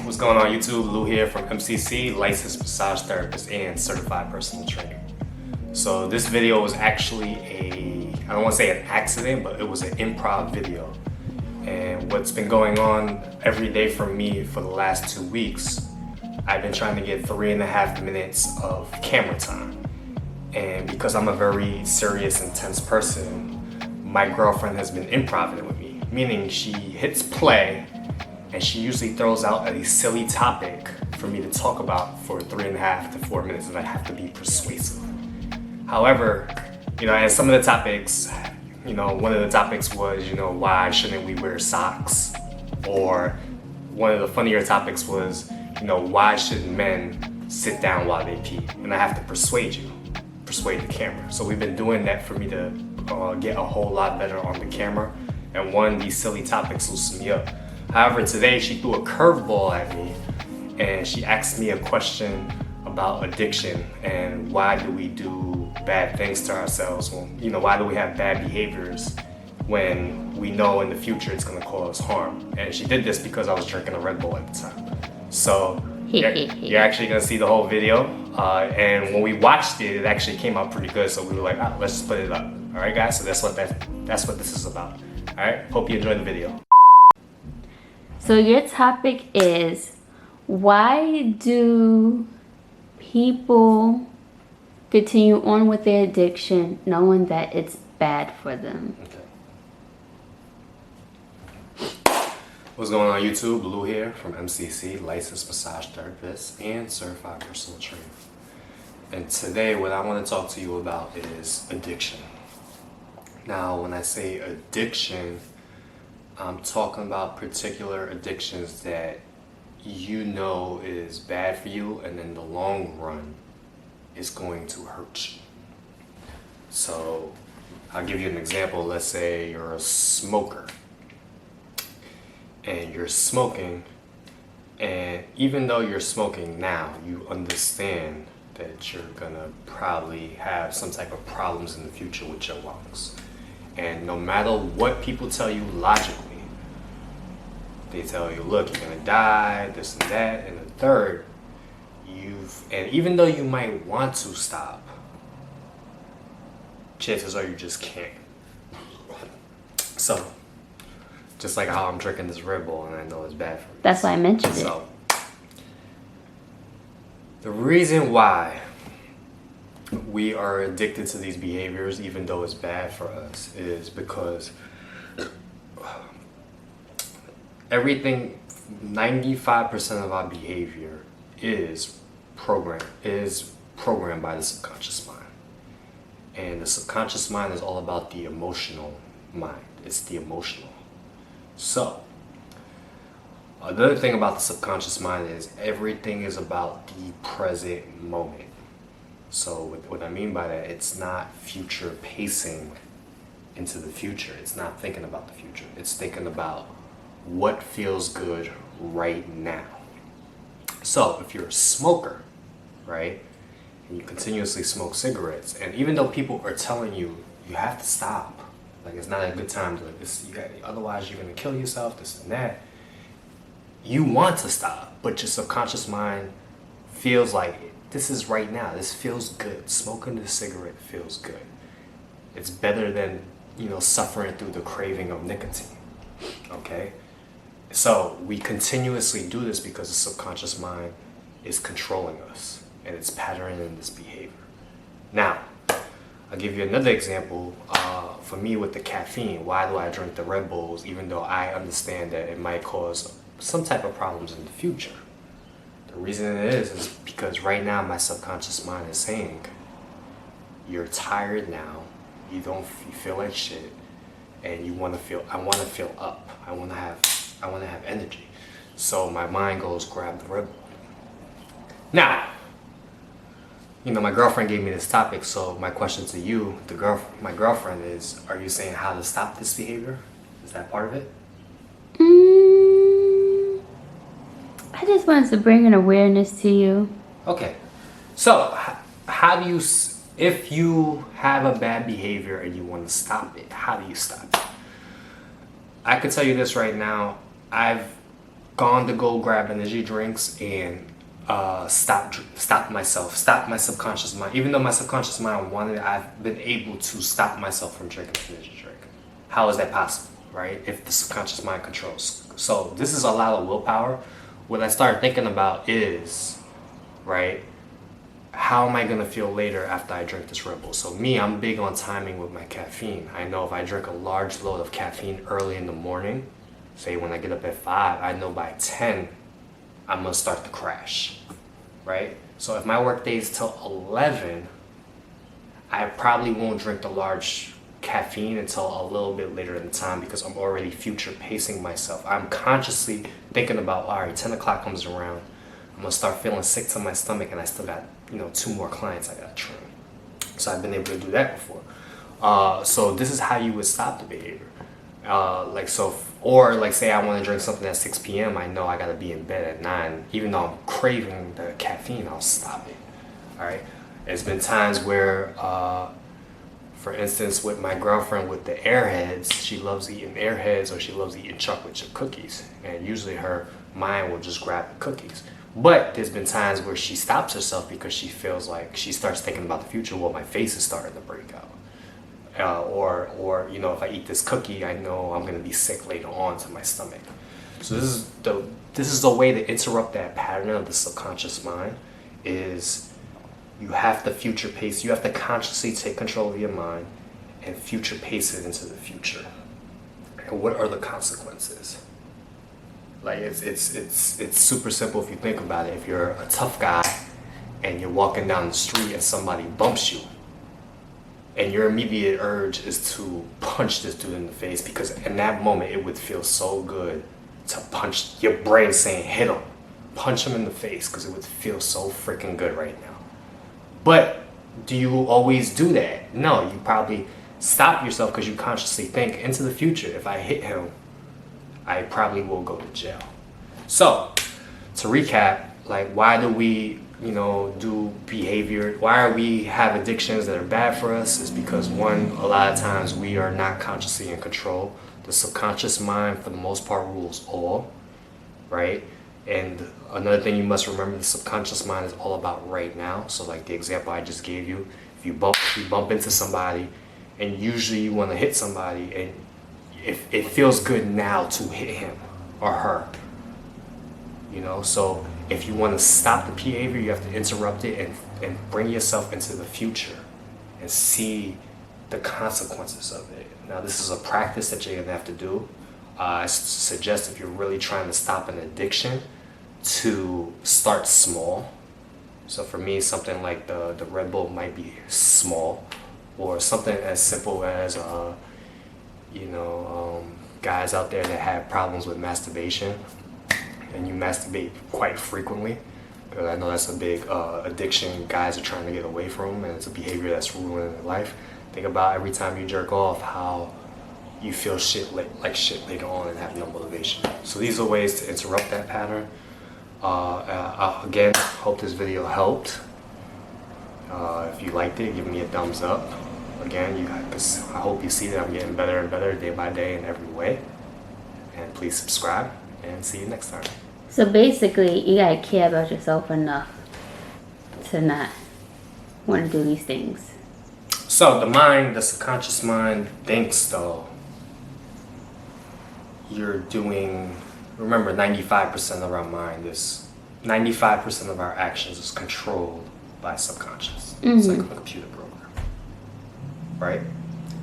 What's going on YouTube? Lou here from MCC, licensed massage therapist and certified personal trainer. So this video was actually I don't want to say an accident, but it was an improv video. And what's been going on every day for me for the last 2 weeks, I've been trying to get 3.5 minutes of camera time. And because I'm a very serious, intense person, my girlfriend has been improvising with me, meaning she hits play and she usually throws out a silly topic for me to talk about for 3.5 to 4 minutes, and I have to be persuasive. However, and some of the topics, one of the topics was, why shouldn't we wear socks? Or one of the funnier topics was, why should men sit down while they pee? And I have to persuade the camera. So we've been doing that for me to get a whole lot better on the camera. And these silly topics loosen me up. However, today she threw a curveball at me and she asked me a question about addiction and why do we do bad things to ourselves? Why do we have bad behaviors when we know in the future it's gonna cause harm? And she did this because I was drinking a Red Bull at the time. So you're actually gonna see the whole video. And when we watched it, it actually came out pretty good. So we were like, let's just put it up. All right, guys. So that's what this is about. All right. Hope you enjoyed the video. So your topic is, why do people continue on with their addiction knowing that it's bad for them? Okay. What's going on YouTube? Lou here from MCC, licensed massage therapist and certified personal trainer. And today what I want to talk to you about is addiction. Now when I say addiction, I'm talking about particular addictions that is bad for you and in the long run is going to hurt you. So I'll give you an example. Let's say you're a smoker and you're smoking, and even though you're smoking now, you understand that you're gonna probably have some type of problems in the future with your lungs. And no matter what people tell you logically, they tell you, look, you're gonna die, this and that, and the third, and even though you might want to stop, chances are you just can't. So, just like how I'm drinking this Red Bull and I know it's bad for me. That's why I mentioned it. So, the reason why we are addicted to these behaviors, even though it's bad for us, is because 95% of our behavior is programmed by the subconscious mind. And the subconscious mind is all about the emotional mind. It's the emotional. So, another thing about the subconscious mind is everything is about the present moment. So what I mean by that, it's not future pacing into the future. It's not thinking about the future. It's thinking about what feels good right now. So if you're a smoker, right, and you continuously smoke cigarettes, and even though people are telling you you have to stop, like it's not a good time to, otherwise you're gonna kill yourself, this and that, you want to stop, but your subconscious mind feels like this is right now. This feels good. Smoking the cigarette feels good. It's better than suffering through the craving of nicotine. Okay. So we continuously do this because the subconscious mind is controlling us and it's patterning this behavior. Now, I'll give you another example. For me with the caffeine, why do I drink the Red Bulls even though I understand that it might cause some type of problems in the future? The reason it is because right now my subconscious mind is saying, you're tired now, you feel like shit, and I want to feel up. I want to have energy. So my mind goes grab the Red Bull. Now, my girlfriend gave me this topic, so my question to you, my girlfriend, is, are you saying how to stop this behavior? Is that part of it? I just wanted to bring an awareness to you. Okay. So, how do you, if you have a bad behavior and you want to stop it, how do you stop it? I could tell you this right now. I've gone to go grab energy drinks and stop my subconscious mind. Even though my subconscious mind wanted it, I've been able to stop myself from drinking an energy drink. How is that possible, right? If the subconscious mind controls. So this is a lot of willpower. What I started thinking about is, right, how am I gonna feel later after I drink this Red Bull? So me, I'm big on timing with my caffeine. I know if I drink a large load of caffeine early in the morning, say when I get up at 5, I know by 10, I'm gonna start to crash, right? So if my work day is till 11, I probably won't drink the large caffeine until a little bit later in the time because I'm already future pacing myself. I'm consciously thinking about, all right, 10 o'clock comes around, I'm gonna start feeling sick to my stomach and I still got, 2 more clients I gotta train. So I've been able to do that before. So this is how you would stop the behavior. Or say I want to drink something at 6 p.m. I know I gotta be in bed at 9. Even though I'm craving the caffeine, I'll stop it. All right. There's been times where, for instance, with my girlfriend with the Airheads, she loves eating Airheads or she loves eating chocolate chip cookies, and usually her mind will just grab the cookies. But there's been times where she stops herself because she feels like she starts thinking about the future. Well, my face is starting to break out. Or if I eat this cookie, I know I'm gonna be sick later on to my stomach. So this is the way to interrupt that pattern of the subconscious mind. Is you have to future pace. You have to consciously take control of your mind and future pace it into the future. And what are the consequences? Like it's super simple if you think about it. If you're a tough guy and you're walking down the street and somebody bumps you, and your immediate urge is to punch this dude in the face because in that moment it would feel so good to punch, your brain saying hit him, punch him in the face because it would feel so freaking good right now. But do you always do that? No, you probably stop yourself because you consciously think into the future, if I hit him, I probably will go to jail. So to recap, why do we do behavior, why we have addictions that are bad for us is because one, a lot of times we are not consciously in control. The subconscious mind for the most part rules all, right? And another thing you must remember, the subconscious mind is all about right now. So like the example I just gave you, if you bump into somebody and usually you want to hit somebody and if it feels good now to hit him or her, so if you want to stop the behavior, you have to interrupt it and bring yourself into the future and see the consequences of it. Now, this is a practice that you're going to have to do. I suggest if you're really trying to stop an addiction to start small. So for me, something like the Red Bull might be small, or something as simple as, guys out there that have problems with masturbation and you masturbate quite frequently, because I know that's a big addiction guys are trying to get away from, and it's a behavior that's ruining their life. Think about every time you jerk off, how you feel like shit later on and have no motivation. So these are ways to interrupt that pattern. Again, hope this video helped. If you liked it, give me a thumbs up. Again, I hope you see that I'm getting better and better day by day in every way. And please subscribe, and see you next time. So basically, you gotta care about yourself enough to not want to do these things. So the subconscious mind thinks though you're doing, remember 95% of our mind is, 95% of our actions is controlled by subconscious. Mm-hmm. It's like a computer program, right?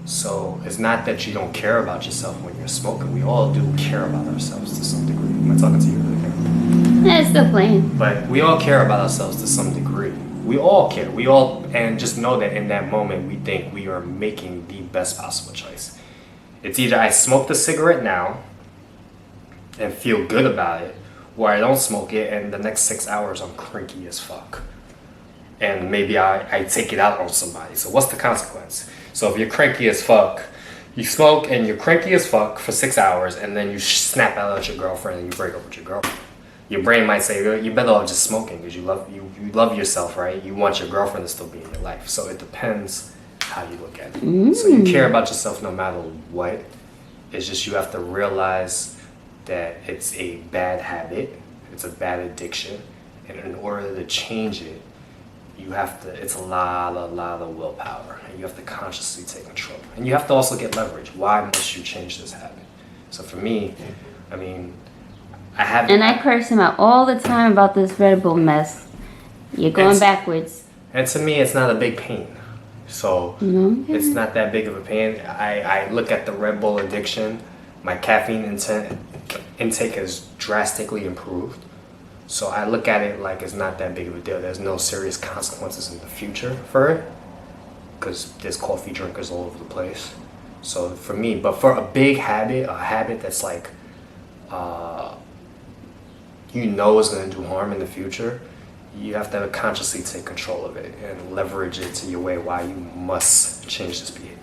So it's not that you don't care about yourself when you're smoking. We all do care about ourselves to some degree. Am I talking to you really here? Yeah, it's still playing. But we all care about ourselves to some degree. We all care. And just know that in that moment, we think we are making the best possible choice. It's either I smoke the cigarette now and feel good about it, or I don't smoke it and the next 6 hours I'm cranky as fuck. And maybe I take it out on somebody. So what's the consequence? So if you're cranky as fuck, you smoke and you're cranky as fuck for 6 hours, and then you snap out at your girlfriend and you break up with your girlfriend. Your brain might say, you're better off just smoking because you love yourself, right? You want your girlfriend to still be in your life. So it depends how you look at it. So you care about yourself no matter what. It's just you have to realize that it's a bad habit, it's a bad addiction, and in order to change it, you have to, it's a lot of willpower, and you have to consciously take control. And you have to also get leverage. Why must you change this habit? So for me, I mean, I have. And I curse him out all the time about this Red Bull mess. You're going It's- backwards. And to me, it's not a big pain. So it's not that big of a pain. I look at the Red Bull addiction. My caffeine intake has drastically improved. So I look at it like it's not that big of a deal. There's no serious consequences in the future for it because there's coffee drinkers all over the place. So for me, but for a big habit, a habit that's like, you know is going to do harm in the future, you have to consciously take control of it and leverage it to your way why you must change this behavior.